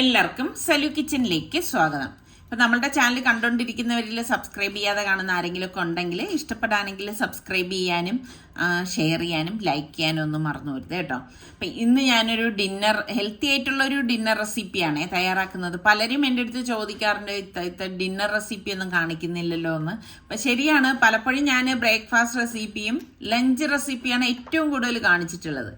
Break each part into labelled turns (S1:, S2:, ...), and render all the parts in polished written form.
S1: എല്ലാവർക്കും സലു കിച്ചണിലേക്ക് സ്വാഗതം. ഇപ്പം നമ്മളുടെ ചാനൽ കണ്ടുകൊണ്ടിരിക്കുന്നവരിൽ സബ്സ്ക്രൈബ് ചെയ്യാതെ കാണുന്ന ആരെങ്കിലും ഒക്കെ ഉണ്ടെങ്കിൽ ഇഷ്ടപ്പെടാണെങ്കിൽ സബ്സ്ക്രൈബ് ചെയ്യാനും ഷെയർ ചെയ്യാനും ലൈക്ക് ചെയ്യാനും ഒന്നും മറന്നു വരുത് കേട്ടോ. അപ്പം ഇന്ന് ഞാനൊരു ഹെൽത്തി ആയിട്ടുള്ള ഒരു ഡിന്നർ റെസിപ്പിയാണ് തയ്യാറാക്കുന്നത്. പലരും എൻ്റെ അടുത്ത് ചോദിക്കാറുണ്ട് ഡിന്നർ റെസിപ്പി ഒന്നും കാണിക്കുന്നില്ലല്ലോ എന്ന്. അപ്പം ശരിയാണ്, പലപ്പോഴും ഞാൻ ബ്രേക്ക്ഫാസ്റ്റ് റെസിപ്പിയും ലഞ്ച് റെസിപ്പിയാണ് ഏറ്റവും കൂടുതൽ കാണിച്ചിട്ടുള്ളത്.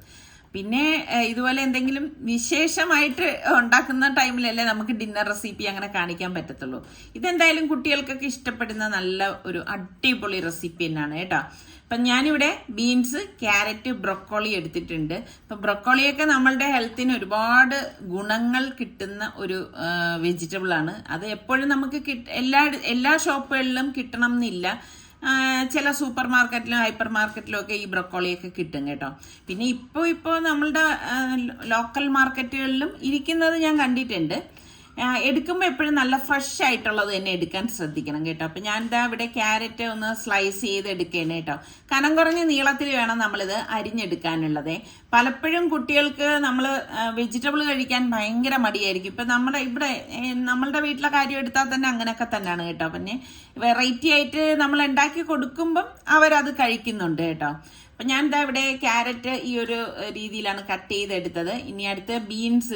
S1: പിന്നെ ഇതുപോലെ എന്തെങ്കിലും വിശേഷമായിട്ട് ഉണ്ടാക്കുന്ന ടൈമിലല്ലേ നമുക്ക് ഡിന്നർ റെസിപ്പി അങ്ങനെ കാണിക്കാൻ പറ്റത്തുള്ളൂ. ഇതെന്തായാലും കുട്ടികൾക്കൊക്കെ ഇഷ്ടപ്പെടുന്ന നല്ല ഒരു അടിപൊളി റെസിപ്പി തന്നെയാണ് കേട്ടോ. അപ്പം ഞാനിവിടെ ബീൻസ്, ക്യാരറ്റ്, ബ്രൊക്കോളി എടുത്തിട്ടുണ്ട്. അപ്പം ബ്രൊക്കോളിയൊക്കെ നമ്മളുടെ ഹെൽത്തിന് ഒരുപാട് ഗുണങ്ങൾ കിട്ടുന്ന ഒരു വെജിറ്റബിൾ ആണ്. അത് എപ്പോഴും നമുക്ക് എല്ലാ ഷോപ്പുകളിലും കിട്ടണം എന്നില്ല. ചില സൂപ്പർ മാർക്കറ്റിലും ഹൈപ്പർ മാർക്കറ്റിലും ഒക്കെ ഈ ബ്രൊക്കോളിയൊക്കെ കിട്ടും കേട്ടോ. പിന്നെ ഇപ്പോൾ നമ്മളുടെ ലോക്കൽ മാർക്കറ്റുകളിലും ഇരിക്കുന്നത് ഞാൻ കണ്ടിട്ടുണ്ട്. എടുക്കുമ്പോൾ എപ്പോഴും നല്ല ഫ്രഷ് ആയിട്ടുള്ളത് തന്നെ എടുക്കാൻ ശ്രദ്ധിക്കണം കേട്ടോ. അപ്പം ഞാൻ ഇവിടെ ക്യാരറ്റ് ഒന്ന് സ്ലൈസ് ചെയ്ത് എടുക്കുകയാണ് കേട്ടോ. കനം കുറഞ്ഞ നീളത്തിൽ വേണം നമ്മളിത് അരിഞ്ഞെടുക്കാനുള്ളത്. പലപ്പോഴും കുട്ടികൾക്ക് നമ്മൾ വെജിറ്റബിൾ കഴിക്കാൻ ഭയങ്കര മടിയായിരിക്കും. ഇപ്പം നമ്മളുടെ വീട്ടിലെ കാര്യം എടുത്താൽ തന്നെ അങ്ങനെയൊക്കെ തന്നെയാണ് കേട്ടോ. പിന്നെ വെറൈറ്റി ആയിട്ട് നമ്മൾ ഉണ്ടാക്കി കൊടുക്കുമ്പം അവരത് കഴിക്കുന്നുണ്ട് കേട്ടോ. അപ്പം ഞാൻ ഇവിടെ ക്യാരറ്റ് ഈ ഒരു രീതിയിലാണ് കട്ട് ചെയ്തെടുത്തത്. ഇനി അടുത്ത് ബീൻസ്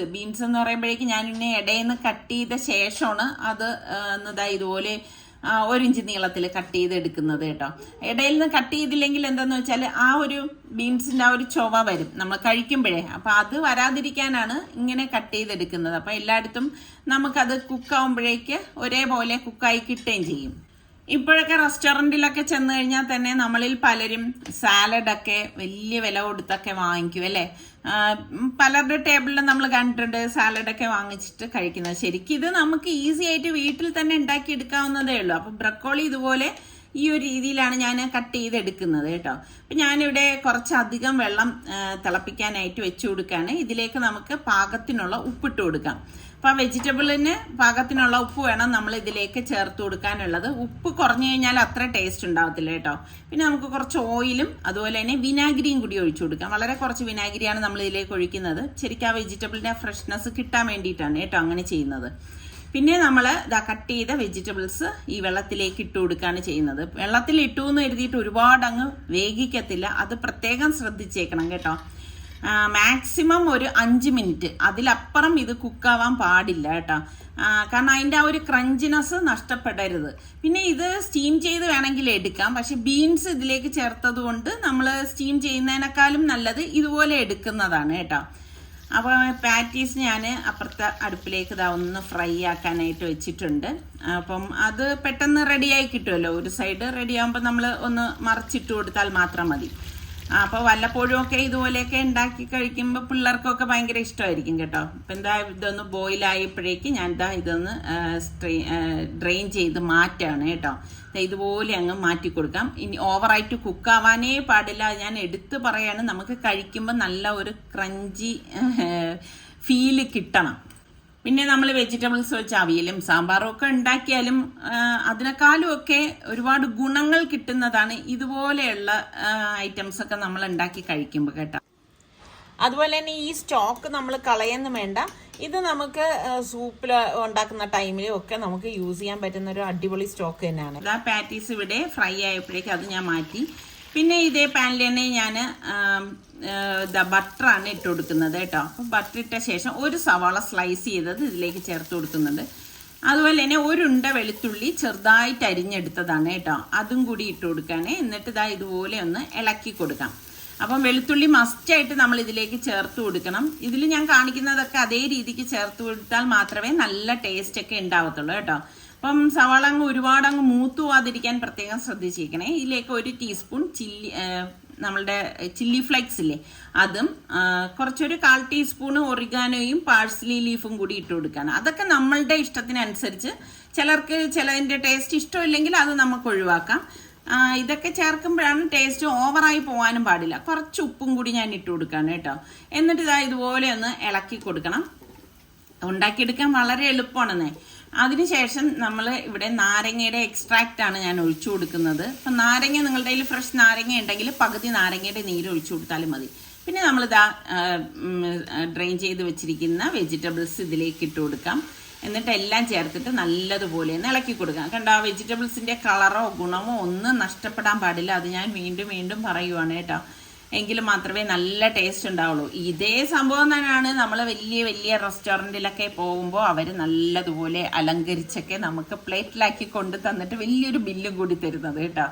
S1: എന്ന് പറയുമ്പോഴേക്കും ഞാൻ ഇന്നെ ഇടയിൽ നിന്ന് കട്ട് ചെയ്ത ശേഷമാണ് അത് ഇതുപോലെ 1 ഇഞ്ച് നീളത്തിൽ കട്ട് ചെയ്തെടുക്കുന്നത് കേട്ടോ. ഇടയിൽ നിന്ന് കട്ട് ചെയ്തില്ലെങ്കിൽ എന്താന്ന് വെച്ചാൽ ആ ഒരു ബീൻസിന്റെ ആ ഒരു ചൊവ വരും നമ്മൾ കഴിക്കുമ്പോഴേ. അപ്പൊ അത് വരാതിരിക്കാനാണ് ഇങ്ങനെ കട്ട് ചെയ്തെടുക്കുന്നത്. അപ്പൊ എല്ലായിടത്തും നമുക്കത് കുക്കാവുമ്പോഴേക്ക് ഒരേപോലെ കുക്കായി കിട്ടുകയും ചെയ്യും. ഇപ്പോഴൊക്കെ റെസ്റ്റോറൻറ്റിലൊക്കെ ചെന്ന് കഴിഞ്ഞാൽ തന്നെ നമ്മളിൽ പലരും സാലഡൊക്കെ വലിയ വില കൊടുത്തൊക്കെ വാങ്ങിക്കും അല്ലേ. പലരുടെ ടേബിളിൽ നമ്മൾ കണ്ടിട്ടുണ്ട് സാലഡൊക്കെ വാങ്ങിച്ചിട്ട് കഴിക്കുന്നത്. ശരിക്കും ഇത് നമുക്ക് ഈസി ആയിട്ട് വീട്ടിൽ തന്നെ ഉണ്ടാക്കി എടുക്കാവുന്നതേ ഉള്ളൂ. അപ്പം ബ്രക്കോളി ഇതുപോലെ ഈ ഒരു രീതിയിലാണ് ഞാൻ കട്ട് ചെയ്തെടുക്കുന്നത് കേട്ടോ. അപ്പം ഞാനിവിടെ കുറച്ചധികം വെള്ളം തിളപ്പിക്കാനായിട്ട് വെച്ചു കൊടുക്കുകയാണ്. ഇതിലേക്ക് നമുക്ക് പാകത്തിനുള്ള ഉപ്പിട്ട് കൊടുക്കാം. അപ്പം വെജിറ്റബിളിന് പാകത്തിനുള്ള ഉപ്പ് വേണം നമ്മൾ ഇതിലേക്ക് ചേർത്ത് കൊടുക്കാനുള്ളത്. ഉപ്പ് കുറഞ്ഞു കഴിഞ്ഞാൽ അത്ര ടേസ്റ്റ് ഉണ്ടാവത്തില്ല കേട്ടോ. പിന്നെ നമുക്ക് കുറച്ച് ഓയിലും അതുപോലെ തന്നെ വിനാഗിരിയും കൂടി ഒഴിച്ചു കൊടുക്കാം. വളരെ കുറച്ച് വിനാഗിരിയാണ് നമ്മൾ ഇതിലേക്ക് ഒഴിക്കുന്നത്. ശരിക്കും ആ വെജിറ്റബിളിന്റെ ഫ്രഷ്നെസ് കിട്ടാൻ വേണ്ടിയിട്ടാണ് കേട്ടോ അങ്ങനെ ചെയ്യുന്നത്. പിന്നെ നമ്മൾ കട്ട് ചെയ്ത വെജിറ്റബിൾസ് ഈ വെള്ളത്തിലേക്ക് ഇട്ട് കൊടുക്കുകയാണ് ചെയ്യുന്നത്. വെള്ളത്തിൽ ഇട്ടു എന്ന് കരുതിയിട്ട് ഒരുപാട് അങ്ങ് വേഗിക്കത്തില്ല, അത് പ്രത്യേകം ശ്രദ്ധിച്ചേക്കണം കേട്ടോ. മാക്സിമം ഒരു 5 മിനിറ്റ്, അതിലപ്പുറം ഇത് കുക്കാവാൻ പാടില്ല കേട്ടോ. കാരണം അതിൻ്റെ ആ ഒരു ക്രഞ്ചിനെസ് നഷ്ടപ്പെടരുത്. പിന്നെ ഇത് സ്റ്റീം ചെയ്ത് വേണമെങ്കിൽ എടുക്കാം. പക്ഷെ ബീൻസ് ഇതിലേക്ക് ചേർത്തത് കൊണ്ട് നമ്മൾ സ്റ്റീം ചെയ്യുന്നതിനേക്കാളും നല്ലത് ഇതുപോലെ എടുക്കുന്നതാണ് കേട്ടോ. അപ്പോൾ പാറ്റീസ് ഞാൻ അപ്പുറത്തെ അടുപ്പിലേക്ക് ഒന്ന് ഫ്രൈ ആക്കാനായിട്ട് വെച്ചിട്ടുണ്ട്. അപ്പം അത് പെട്ടെന്ന് റെഡിയായി കിട്ടുമല്ലോ. ഒരു സൈഡ് റെഡി ആകുമ്പോൾ നമ്മൾ ഒന്ന് മറിച്ചിട്ട് കൊടുത്താൽ മാത്രം മതി. അപ്പോൾ വല്ലപ്പോഴും ഒക്കെ ഇതുപോലെയൊക്കെ ഉണ്ടാക്കി കഴിക്കുമ്പോൾ പിള്ളേർക്കൊക്കെ ഭയങ്കര ഇഷ്ടമായിരിക്കും കേട്ടോ. അപ്പം ഇതൊന്ന് ബോയിലായപ്പോഴേക്ക് ഞാൻ ഇതൊന്ന് ഡ്രെയിൻ ചെയ്ത് മാറ്റാണ് കേട്ടോ. ഇതുപോലെ അങ്ങ് മാറ്റി കൊടുക്കാം. ഇനി ഓവറായിട്ട് കുക്കാവാനേ പാടില്ല. ഞാൻ എടുത്തു പറയാണ്, നമുക്ക് കഴിക്കുമ്പോൾ നല്ല ഒരു ക്രഞ്ചി ഫീല് കിട്ടണം. പിന്നെ നമ്മൾ വെജിറ്റബിൾസ് വെച്ച് അവിയലും സാമ്പാറും ഒക്കെ ഉണ്ടാക്കിയാലും അതിനേക്കാളും ഒക്കെ ഒരുപാട് ഗുണങ്ങൾ കിട്ടുന്നതാണ് ഇതുപോലെയുള്ള ഐറ്റംസ് ഒക്കെ നമ്മൾ ഉണ്ടാക്കി കഴിക്കുമ്പോൾ കേട്ടോ. അതുപോലെ തന്നെ ഈ സ്റ്റോക്ക് നമ്മൾ കളയൊന്നും വേണ്ട. ഇത് നമുക്ക് സൂപ്പിൽ ഉണ്ടാക്കുന്ന ടൈമിലും ഒക്കെ നമുക്ക് യൂസ് ചെയ്യാൻ പറ്റുന്ന ഒരു അടിപൊളി സ്റ്റോക്ക് തന്നെയാണ്. ആ പാറ്റീസ് ഇവിടെ ഫ്രൈ ആയപ്പോഴേക്കും അത് ഞാൻ മാറ്റി. പിന്നെ ഇതേ പാനിൽ തന്നെ ഞാൻ ബട്ടറാണ് ഇട്ട് കൊടുക്കുന്നത് കേട്ടോ. അപ്പം ബട്ടർ ഇട്ട ശേഷം ഒരു സവാള സ്ലൈസ് ചെയ്തത് ഇതിലേക്ക് ചേർത്ത് കൊടുക്കുന്നുണ്ട്. അതുപോലെ തന്നെ ഒരു ഉണ്ട വെളുത്തുള്ളി ചെറുതായിട്ട് അരിഞ്ഞെടുത്തതാണ് കേട്ടോ, അതും കൂടി ഇട്ട് കൊടുക്കുകയാണ്. എന്നിട്ട് ഇതുപോലെ ഒന്ന് ഇളക്കി കൊടുക്കാം. അപ്പം വെളുത്തുള്ളി മസ്റ്റായിട്ട് നമ്മൾ ഇതിലേക്ക് ചേർത്ത് കൊടുക്കണം. ഇതിൽ ഞാൻ കാണിക്കുന്നതൊക്കെ അതേ രീതിക്ക് ചേർത്ത് കൊടുത്താൽ മാത്രമേ നല്ല ടേസ്റ്റ് ഒക്കെ ഉണ്ടാവത്തുള്ളൂ കേട്ടോ. അപ്പം സവാള ഒരുപാട് മൂത്തു പോവാതിരിക്കാൻ പ്രത്യേകം ശ്രദ്ധിച്ചിരിക്കണേ. ഇതിലേക്ക് 1 ടീസ്പൂൺ നമ്മളുടെ ചില്ലി ഫ്ലേക്സ് ഇല്ലേ, അതും കുറച്ചൊരു 1/4 ടീസ്പൂൺ ഒറിഗാനോയും പാഴ്സ്ലി ലീഫും കൂടി ഇട്ട് കൊടുക്കാണ്. അതൊക്കെ നമ്മളുടെ ഇഷ്ടത്തിനനുസരിച്ച്. ചിലർക്ക് ചിലതിൻ്റെ ടേസ്റ്റ് ഇഷ്ടമില്ലെങ്കിൽ അത് നമുക്ക് ഒഴിവാക്കാം. ഇതൊക്കെ ചേർക്കുമ്പോഴാണ് ടേസ്റ്റ് ഓവറായി പോകാനും പാടില്ല. കുറച്ച് ഉപ്പും കൂടി ഞാൻ ഇട്ട് കൊടുക്കാണ് കേട്ടോ. എന്നിട്ട് ഇതുപോലെ ഒന്ന് ഇളക്കി കൊടുക്കണം. ഉണ്ടാക്കിയെടുക്കാൻ വളരെ എളുപ്പമാണെന്നേ. അതിനുശേഷം നമ്മൾ ഇവിടെ നാരങ്ങയുടെ എക്സ്ട്രാക്റ്റ് ആണ് ഞാൻ ഒഴിച്ചു കൊടുക്കുന്നത്. അപ്പം നാരങ്ങ നിങ്ങളുടെ കയ്യിൽ ഫ്രഷ് നാരങ്ങ ഉണ്ടെങ്കിൽ പകുതി നാരങ്ങയുടെ നീര് ഒഴിച്ചു കൊടുത്താലും മതി. പിന്നെ നമ്മളിതാ ഡ്രെയിൻ ചെയ്ത് വെച്ചിരിക്കുന്ന വെജിറ്റബിൾസ് ഇതിലേക്ക് ഇട്ട് കൊടുക്കാം. എന്നിട്ട് എല്ലാം ചേർത്തിട്ട് നല്ലതുപോലെ ഒന്ന് ഇളക്കി കൊടുക്കാം. കണ്ടോ, വെജിറ്റബിൾസിൻ്റെ കളറോ ഗുണമോ ഒന്നും നഷ്ടപ്പെടാൻ പാടില്ല. അത് ഞാൻ വീണ്ടും വീണ്ടും പറയുവാണ് കേട്ടോ. എങ്കിൽ മാത്രമേ നല്ല ടേസ്റ്റ് ഉണ്ടാവുള്ളൂ. ഇതേ സംഭവം തന്നെയാണ് നമ്മൾ വലിയ വലിയ റെസ്റ്റോറൻറ്റിലൊക്കെ പോകുമ്പോൾ അവർ നല്ലതുപോലെ അലങ്കരിച്ചൊക്കെ നമുക്ക് പ്ലേറ്റിലാക്കി കൊണ്ട് തന്നിട്ട് വലിയൊരു ബില്ലും കൂടി തരുന്നത് കേട്ടോ.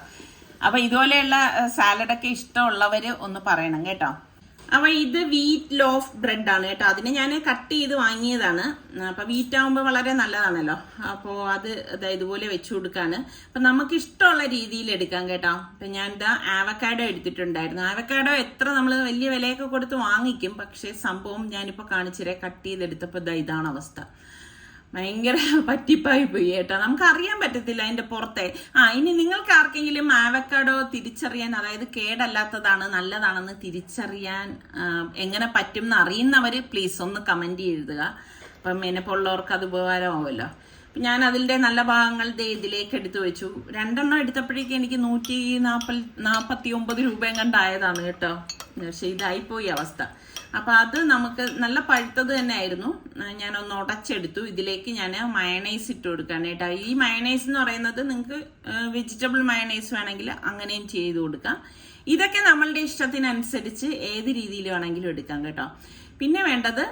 S1: അപ്പം ഇതുപോലെയുള്ള സാലഡൊക്കെ ഇഷ്ടമുള്ളവർ ഒന്ന് പറയണം കേട്ടോ. അപ്പോൾ ഇത് വീറ്റ് ലോഫ് ബ്രെഡ് ആണ് കേട്ടോ. അതിന് ഞാൻ കട്ട് ചെയ്ത് വാങ്ങിയതാണ്. അപ്പോൾ വീറ്റ് ആകുമ്പോൾ വളരെ നല്ലതാണല്ലോ. അപ്പോൾ അത് ഇതുപോലെ വെച്ച് കൊടുക്കാണ്. അപ്പം നമുക്ക് ഇഷ്ടമുള്ള രീതിയിൽ എടുക്കാം കേട്ടോ. അപ്പം ഞാൻ ഇതാ ആവക്കാഡോ എടുത്തിട്ടുണ്ടായിരുന്നു. ആവക്കാഡോ എത്ര നമ്മൾ വലിയ വിലയൊക്കെ കൊടുത്ത് വാങ്ങിക്കും. പക്ഷേ സംഭവം ഞാനിപ്പോൾ കാണിച്ചിരേ കട്ട് ചെയ്തെടുത്തപ്പോൾ ഇതാണ് അവസ്ഥ. ഭയങ്കര പറ്റിപ്പായി പോയി കേട്ടോ. നമുക്ക് അറിയാൻ പറ്റത്തില്ല അതിന്റെ പുറത്തെ. ഇനി നിങ്ങൾക്ക് ആർക്കെങ്കിലും ആവക്കാഡോ തിരിച്ചറിയാൻ, അതായത് കേടല്ലാത്തതാണ് നല്ലതാണെന്ന് തിരിച്ചറിയാൻ എങ്ങനെ പറ്റും എന്ന് അറിയുന്നവര് പ്ലീസ് ഒന്ന് കമന്റ് എഴുതുക. അപ്പം എന്നെപ്പോലുള്ളവർക്ക് അത് ഉപകാരമാവുമല്ലോ. ഞാൻ അതിൻ്റെ നല്ല ഭാഗങ്ങൾ ഇതിലേക്ക് എടുത്തു വെച്ചു. 2 എണ്ണം എടുത്തപ്പോഴേക്കും എനിക്ക് 149 രൂപയും കണ്ടായതാണ് കേട്ടോ. പക്ഷെ ഇതായിപ്പോയി അവസ്ഥ. അപ്പം അത് നമുക്ക് നല്ല പഴുത്തത് തന്നെ ആയിരുന്നു. ഞാനൊന്ന് ഉടച്ചെടുത്തു. ഇതിലേക്ക് ഞാൻ മയണൈസ് ഇട്ട് കൊടുക്കുകയാണ് കേട്ടോ. ഈ മയണൈസ് എന്ന് പറയുന്നത് നിങ്ങൾക്ക് വെജിറ്റബിൾ മയണൈസ് വേണമെങ്കിൽ അങ്ങനെയും ചെയ്ത് കൊടുക്കാം. ഇതൊക്കെ നമ്മളുടെ ഇഷ്ടത്തിനനുസരിച്ച് ഏത് രീതിയിൽ വേണമെങ്കിലും എടുക്കാം കേട്ടോ. പിന്നെ വേണ്ടത്,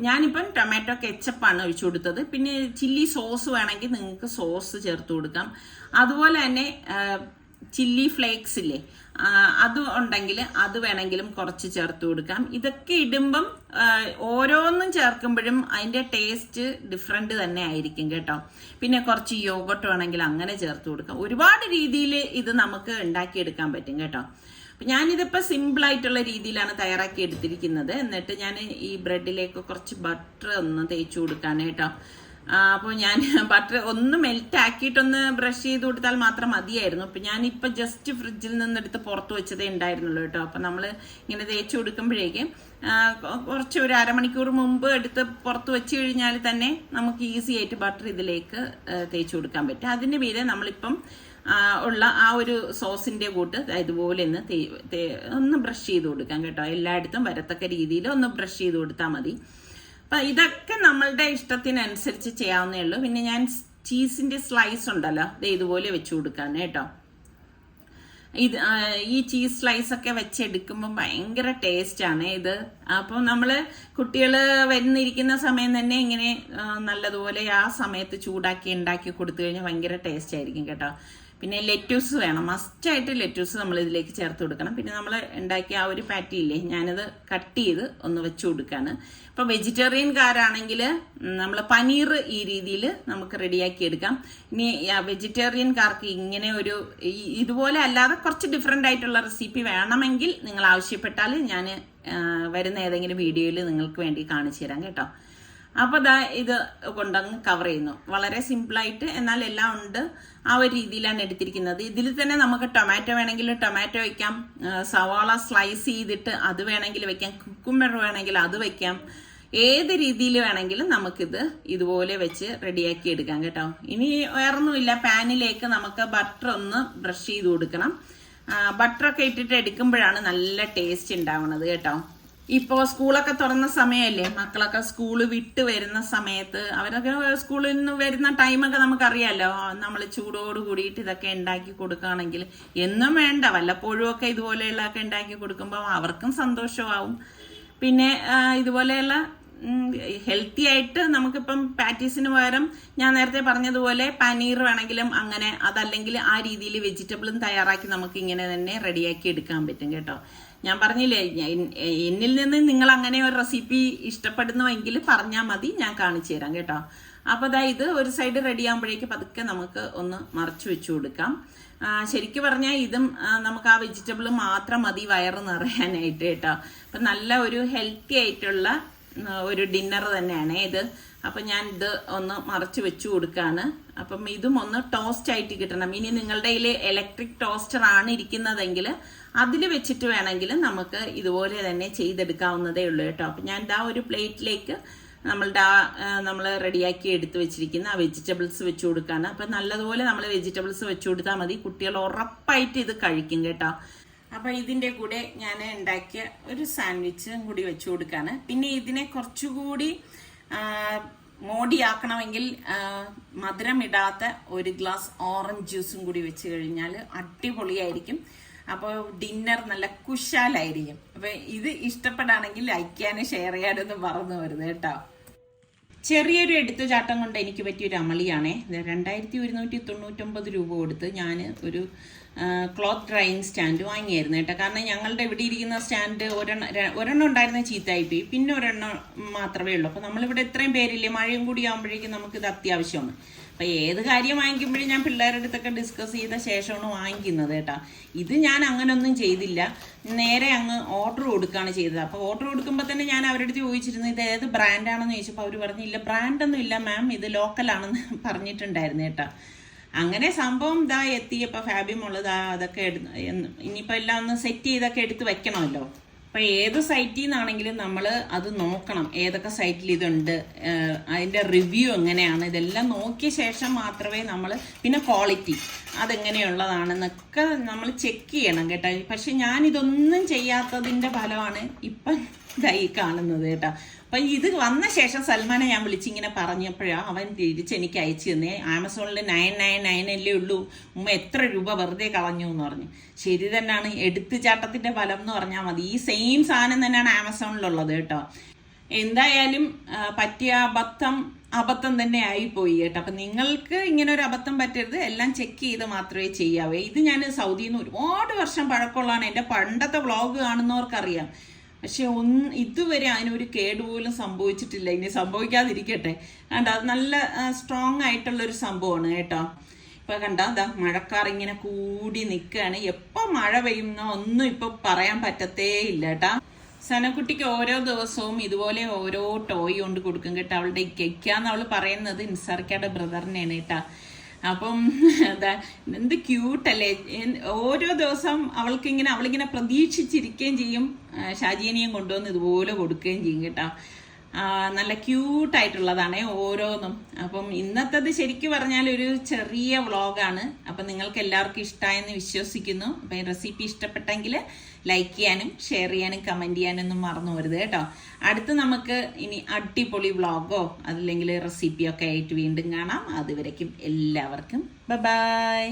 S1: ഞാനിപ്പം ടൊമാറ്റോ കെച്ചപ്പാണ് ഒഴിച്ചു കൊടുത്തത്. പിന്നെ ചില്ലി സോസ് വേണമെങ്കിൽ നിങ്ങൾക്ക് സോസ് ചേർത്ത് കൊടുക്കാം. അതുപോലെ തന്നെ ചില്ലി ഫ്ലേക്സ് ഇല്ലേ, അത് ഉണ്ടെങ്കിൽ അത് വേണമെങ്കിലും കുറച്ച് ചേർത്ത് കൊടുക്കാം. ഇതൊക്കെ ഇടുമ്പം ഓരോന്നും ചേർക്കുമ്പോഴും അതിൻ്റെ ടേസ്റ്റ് ഡിഫറെൻ്റ് തന്നെ ആയിരിക്കും കേട്ടോ. പിന്നെ കുറച്ച് യോഗട്ട് വേണമെങ്കിൽ അങ്ങനെ ചേർത്ത് കൊടുക്കാം. ഒരുപാട് രീതിയിൽ ഇത് നമുക്ക് ഉണ്ടാക്കിയെടുക്കാൻ പറ്റും കേട്ടോ. അപ്പം ഞാനിതിപ്പോൾ സിമ്പിളായിട്ടുള്ള രീതിയിലാണ് തയ്യാറാക്കി എടുത്തിരിക്കുന്നത്. എന്നിട്ട് ഞാൻ ഈ ബ്രെഡിലേക്ക് കുറച്ച് ബട്ടർ ഒന്ന് തേച്ച് കൊടുക്കാൻ കേട്ടോ. അപ്പോൾ ഞാൻ ബട്ടർ ഒന്ന് മെൽറ്റ് ആക്കിയിട്ടൊന്ന് ബ്രഷ് ചെയ്ത് കൊടുത്താൽ മാത്രം മതിയായിരുന്നു. അപ്പം ഞാനിപ്പോൾ ജസ്റ്റ് ഫ്രിഡ്ജിൽ നിന്നെടുത്ത് പുറത്ത് വെച്ചതേ ഉണ്ടായിരുന്നുള്ളൂ കേട്ടോ. അപ്പം നമ്മൾ ഇങ്ങനെ തേച്ച് കൊടുക്കുമ്പോഴേക്കും കുറച്ച് ഒരു അരമണിക്കൂർ മുമ്പ് എടുത്ത് പുറത്ത് വെച്ച് കഴിഞ്ഞാൽ തന്നെ നമുക്ക് ഈസി ആയിട്ട് ബട്ടർ ഇതിലേക്ക് തേച്ച് കൊടുക്കാൻ പറ്റും. അതിൻ്റെ മീതെ നമ്മളിപ്പം ഉള്ള ആ ഒരു സോസിൻ്റെ കൂട്ട് ഇതുപോലെ ഒന്ന് ബ്രഷ് ചെയ്ത് കൊടുക്കാം കേട്ടോ. എല്ലായിടത്തും വരത്തക്ക രീതിയിൽ ഒന്ന് ബ്രഷ് ചെയ്ത് കൊടുത്താൽ മതി. അപ്പം ഇതൊക്കെ നമ്മളുടെ ഇഷ്ടത്തിനനുസരിച്ച് ചെയ്യാവുന്നേ ഉള്ളൂ. പിന്നെ ഞാൻ ചീസിൻ്റെ സ്ലൈസ് ഉണ്ടല്ലോ, ഇതുപോലെ വെച്ച് കൊടുക്കാൻ കേട്ടോ. ഈ ചീസ് സ്ലൈസ് ഒക്കെ വെച്ചെടുക്കുമ്പോൾ ഭയങ്കര ടേസ്റ്റാണ് ഇത്. അപ്പോൾ നമ്മൾ കുട്ടികൾ വരുന്നിരിക്കുന്ന സമയം തന്നെ ഇങ്ങനെ നല്ലതുപോലെ ആ സമയത്ത് ചൂടാക്കി ഉണ്ടാക്കി കൊടുത്തു കഴിഞ്ഞാൽ ഭയങ്കര ടേസ്റ്റ് ആയിരിക്കും കേട്ടോ. പിന്നെ ലെറ്റ്യൂസ് വേണം, മസ്റ്റായിട്ട് ലെറ്റ്യൂസ് നമ്മൾ ഇതിലേക്ക് ചേർത്ത് കൊടുക്കണം. പിന്നെ നമ്മൾ ഉണ്ടാക്കിയ ആ ഒരു പാറ്റി ഇല്ലേ, ഞാനത് കട്ട് ചെയ്ത് ഒന്ന് വെച്ച് കൊടുക്കുകയാണ്. ഇപ്പോൾ വെജിറ്റേറിയൻകാരാണെങ്കിൽ നമ്മൾ പനീർ ഈ രീതിയിൽ നമുക്ക് റെഡിയാക്കി എടുക്കാം. ഇനി വെജിറ്റേറിയൻകാർക്ക് ഇങ്ങനെ ഒരു ഇതുപോലെ അല്ലാതെ കുറച്ച് ഡിഫറെൻ്റ് ആയിട്ടുള്ള റെസിപ്പി വേണമെങ്കിൽ നിങ്ങൾ ആവശ്യപ്പെട്ടാൽ ഞാൻ വരുന്ന ഏതെങ്കിലും വീഡിയോയിൽ നിങ്ങൾക്ക് വേണ്ടി കാണിച്ചു തരാം കേട്ടോ. അപ്പോൾ ഇത് കൊണ്ടങ്ങ് കവർ ചെയ്യുന്നു. വളരെ സിമ്പിളായിട്ട് എന്നാൽ എല്ലാം ഉണ്ട്. ആ ഒരു രീതിയിലാണ് എടുത്തിരിക്കുന്നത്. ഇതിൽ തന്നെ നമുക്ക് ടൊമാറ്റോ വേണമെങ്കിൽ ടൊമാറ്റോ വയ്ക്കാം, സവാള സ്ലൈസ് ചെയ്തിട്ട് അത് വേണമെങ്കിൽ വെക്കാം, കുക്കുംബർ വേണമെങ്കിൽ അത് വെക്കാം. ഏത് രീതിയിൽ വേണമെങ്കിലും നമുക്കിത് ഇതുപോലെ വെച്ച് റെഡിയാക്കി എടുക്കാം കേട്ടോ. ഇനി വേറൊന്നുമില്ല, പാനിലേക്ക് നമുക്ക് ബട്ടർ ഒന്ന് ബ്രഷ് ചെയ്ത് കൊടുക്കണം. ബട്ടറൊക്കെ ഇട്ടിട്ട് എടുക്കുമ്പോഴാണ് നല്ല ടേസ്റ്റ് ഉണ്ടാവുന്നത് കേട്ടോ. ഇപ്പോൾ സ്കൂളൊക്കെ തുറന്ന സമയമല്ലേ, മക്കളൊക്കെ സ്കൂള് വിട്ട് വരുന്ന സമയത്ത് അവരൊക്കെ സ്കൂളിൽ നിന്ന് വരുന്ന ടൈമൊക്കെ നമുക്കറിയാമല്ലോ. നമ്മൾ ചൂടോട് കൂടിയിട്ട് ഇതൊക്കെ ഉണ്ടാക്കി കൊടുക്കുകയാണെങ്കിൽ, എന്നും വേണ്ട വല്ലപ്പോഴും ഒക്കെ ഇതുപോലെയുള്ളതൊക്കെ ഉണ്ടാക്കി കൊടുക്കുമ്പോൾ അവർക്കും സന്തോഷമാവും. പിന്നെ ഇതുപോലെയുള്ള ഹെൽത്തി ആയിട്ട് നമുക്കിപ്പം പാറ്റീസിന് പകരം ഞാൻ നേരത്തെ പറഞ്ഞതുപോലെ പനീർ വേണമെങ്കിലും അങ്ങനെ, അതല്ലെങ്കിൽ ആ രീതിയിൽ വെജിറ്റബിളും തയ്യാറാക്കി നമുക്ക് ഇങ്ങനെ തന്നെ റെഡിയാക്കി എടുക്കാൻ പറ്റും കേട്ടോ. ഞാൻ പറഞ്ഞില്ലേ, എന്നിൽ നിന്ന് നിങ്ങൾ അങ്ങനെ ഒരു റെസിപ്പി ഇഷ്ടപ്പെടുന്നുവെങ്കിൽ പറഞ്ഞാൽ മതി, ഞാൻ കാണിച്ചു തരാം കേട്ടോ. അപ്പോൾ ഇത് ഒരു സൈഡ് റെഡി ആകുമ്പോഴേക്ക് പതുക്കെ നമുക്ക് ഒന്ന് മറച്ചു വെച്ചു കൊടുക്കാം. ശരിക്കും പറഞ്ഞാൽ ഇതും നമുക്ക് ആ വെജിറ്റബിൾ മാത്രം മതി വയറ് നിറയാനായിട്ട് കേട്ടോ. അപ്പം നല്ല ഒരു ഹെൽത്തി ആയിട്ടുള്ള ഒരു ഡിന്നർ തന്നെയാണ് ഇത്. അപ്പം ഞാൻ ഇത് ഒന്ന് മറച്ച് വെച്ചു കൊടുക്കുകയാണ്. അപ്പം ഇതും ഒന്ന് ടോസ്റ്റ് ആയിട്ട് കിട്ടണം. ഇനി നിങ്ങളുടെ കയ്യിൽ ഇലക്ട്രിക് ടോസ്റ്റർ ആണ് ഇരിക്കുന്നതെങ്കിൽ അതിൽ വെച്ചിട്ട് വേണമെങ്കിൽ നമുക്ക് ഇതുപോലെ തന്നെ ചെയ്തെടുക്കാവുന്നതേ ഉള്ളൂ കേട്ടോ. അപ്പം ഞാൻ ഇതാ ഒരു പ്ലേറ്റിലേക്ക് നമ്മൾ റെഡിയാക്കി എടുത്ത് വെച്ചിരിക്കുന്ന ആ വെജിറ്റബിൾസ് വെച്ച് കൊടുക്കുകയാണ്. അപ്പം നല്ലതുപോലെ നമ്മൾ വെജിറ്റബിൾസ് വെച്ച് കൊടുത്താൽ മതി, കുട്ടികൾ ഉറപ്പായിട്ട് ഇത് കഴിക്കും കേട്ടോ. അപ്പൊ ഇതിന്റെ കൂടെ ഞാൻ ഉണ്ടാക്കിയ ഒരു സാൻഡ്വിച്ചും കൂടി വെച്ചു കൊടുക്കാണ്. പിന്നെ ഇതിനെ കുറച്ചുകൂടി മോടിയാക്കണമെങ്കിൽ മധുരം ഇടാത്ത ഒരു ഗ്ലാസ് ഓറഞ്ച് ജ്യൂസും കൂടി വെച്ച് കഴിഞ്ഞാൽ അടിപൊളിയായിരിക്കും. അപ്പോൾ ഡിന്നർ നല്ല കുശാലായിരിക്കും. അപ്പൊ ഇത് ഇഷ്ടപ്പെടാണെങ്കിൽ ലൈക്ക് ചെയ്യാനും ഷെയർ ചെയ്യാനൊന്നും മറന്നു വരുന്നത് കേട്ടോ. ചെറിയൊരു എടുത്തുചാട്ടം കൊണ്ട് എനിക്ക് പറ്റിയൊരു അമളിയാണേ. 2199 രൂപ കൊടുത്ത് ഞാൻ ഒരു ക്ലോത്ത് ഡ്രൈയിങ് സ്റ്റാൻഡ് വാങ്ങിയായിരുന്നു കേട്ടോ. കാരണം ഞങ്ങളുടെ ഇവിടെ ഇരിക്കുന്ന സ്റ്റാൻഡ് ഒരെണ്ണം ഉണ്ടായിരുന്ന ചീത്തയായിപ്പോയി, പിന്നെ ഒരെണ്ണം മാത്രമേ ഉള്ളൂ. അപ്പോൾ നമ്മളിവിടെ ഇത്രയും പേരില്ലേ, മഴയും കൂടി ആകുമ്പോഴേക്കും നമുക്കിത് അത്യാവശ്യമാണ്. അപ്പം ഏത് കാര്യം വാങ്ങിക്കുമ്പോഴും ഞാൻ പിള്ളേരുടെ അടുത്തൊക്കെ ഡിസ്കസ് ചെയ്ത ശേഷമാണ് വാങ്ങിക്കുന്നത് കേട്ടോ. ഇത് ഞാൻ അങ്ങനൊന്നും ചെയ്തില്ല, നേരെ അങ്ങ് ഓർഡർ കൊടുക്കുകയാണ് ചെയ്തത്. അപ്പോൾ ഓർഡർ കൊടുക്കുമ്പോൾ തന്നെ ഞാൻ അവരുടെ അടുത്ത് ചോദിച്ചിരുന്നു ഇത് ഏത് ബ്രാൻഡാണെന്ന് ചോദിച്ചപ്പോൾ അവർ പറഞ്ഞില്ല ബ്രാൻഡൊന്നും ഇല്ല മാം, ഇത് ലോക്കലാണെന്ന് പറഞ്ഞിട്ടുണ്ടായിരുന്നു കേട്ടോ. അങ്ങനെ സംഭവം ഇതാ എത്തിയപ്പോൾ ഫാബിമുള്ളത് അതൊക്കെ ഇനിയിപ്പോൾ എല്ലാം ഒന്ന് സെറ്റ് ചെയ്തൊക്കെ എടുത്ത് വെക്കണമല്ലോ. അപ്പം ഏത് സൈറ്റിൽ നിന്നാണെങ്കിലും നമ്മൾ അത് നോക്കണം, ഏതൊക്കെ സൈറ്റിൽ ഇതുണ്ട്, അതിൻ്റെ റിവ്യൂ എങ്ങനെയാണ്, ഇതെല്ലാം നോക്കിയ ശേഷം മാത്രമേ നമ്മൾ, പിന്നെ ക്വാളിറ്റി അതെങ്ങനെയുള്ളതാണെന്നൊക്കെ നമ്മൾ ചെക്ക് ചെയ്യണം കേട്ടോ. പക്ഷെ ഞാനിതൊന്നും ചെയ്യാത്തതിൻ്റെ ഫലമാണ് ഇപ്പം ഇതായി കാണുന്നത് കേട്ടോ. അപ്പം ഇത് വന്ന ശേഷം സൽമാനെ ഞാൻ വിളിച്ചിങ്ങനെ പറഞ്ഞപ്പോഴാണ് അവൻ തിരിച്ചെനിക്ക് അയച്ചു തന്നേ. ആമസോണിൽ 999 അല്ലേ ഉള്ളൂ, ഉമ്മ എത്ര രൂപ വെറുതെ കളഞ്ഞു എന്ന് പറഞ്ഞു. ശരി തന്നെയാണ്, എടുത്തുചാട്ടത്തിന്റെ ഫലം എന്ന് പറഞ്ഞാൽ മതി. ഈ സെയിം സാധനം തന്നെയാണ് ആമസോണിലുള്ളത് കേട്ടോ. എന്തായാലും പറ്റിയ അബദ്ധം തന്നെ ആയിപ്പോയി കേട്ടോ. അപ്പം നിങ്ങൾക്ക് ഇങ്ങനെ ഒരു അബദ്ധം പറ്റരുത്, എല്ലാം ചെക്ക് ചെയ്ത് മാത്രമേ ചെയ്യാവേ. ഇത് ഞാൻ സൗദിയിൽ നിന്ന് ഒരുപാട് വർഷം പഴക്കമുള്ളതാണ്, എൻ്റെ പണ്ടത്തെ വ്ളോഗ് കാണുന്നവർക്കറിയാം. പക്ഷെ ഇതുവരെ അതിനൊരു കേടുപോലും സംഭവിച്ചിട്ടില്ല, ഇനി സംഭവിക്കാതിരിക്കട്ടെ. കണ്ട അത് നല്ല സ്ട്രോങ് ആയിട്ടുള്ളൊരു സംഭവമാണ് കേട്ടോ. ഇപ്പൊ കണ്ട അതാ മഴക്കാർ ഇങ്ങനെ കൂടി നിൽക്കുകയാണ്. എപ്പോ മഴ പെയ്യുന്നോ ഒന്നും ഇപ്പൊ പറയാൻ പറ്റത്തേ ഇല്ല കേട്ടാ. സനക്കുട്ടിക്ക് ഓരോ ദിവസവും ഇതുപോലെ ഓരോ ടോയ് കൊണ്ട് കൊടുക്കും കേട്ടോ. അവളുടെ ഇക്കാന്ന് അവള് പറയുന്നത് ഇൻസാർക്കയുടെ ബ്രദറിനെയാണ് കേട്ടാ. അപ്പം എന്താ എന്ത് ക്യൂട്ടല്ലേ, ഓരോ ദിവസം അവളിങ്ങനെ പ്രതീക്ഷിച്ചിരിക്കുകയും ചെയ്യും, ഷാജീനിയും കൊണ്ടുവന്ന് ഇതുപോലെ കൊടുക്കുകയും ചെയ്യും കേട്ടോ. നല്ല ക്യൂട്ടായിട്ടുള്ളതാണ് ഓരോന്നും. അപ്പം ഇന്നത്തത് ശരിക്കും പറഞ്ഞാൽ ഒരു ചെറിയ വ്ളോഗാണ്. അപ്പം നിങ്ങൾക്ക് എല്ലാവർക്കും ഇഷ്ടമായെന്ന് വിശ്വസിക്കുന്നു. അപ്പം ഈ റെസിപ്പി ഇഷ്ടപ്പെട്ടെങ്കിൽ ലൈക്ക് ചെയ്യാനും ഷെയർ ചെയ്യാനും കമൻറ്റ് ചെയ്യാനൊന്നും മറന്നു പോരുത് കേട്ടോ. അടുത്ത് നമുക്ക് ഇനി അടിപൊളി വ്ളോഗോ അതല്ലെങ്കിൽ റെസിപ്പിയോ ഒക്കെ ആയിട്ട് വീണ്ടും കാണാം. അതുവരേക്കും എല്ലാവർക്കും ബൈ.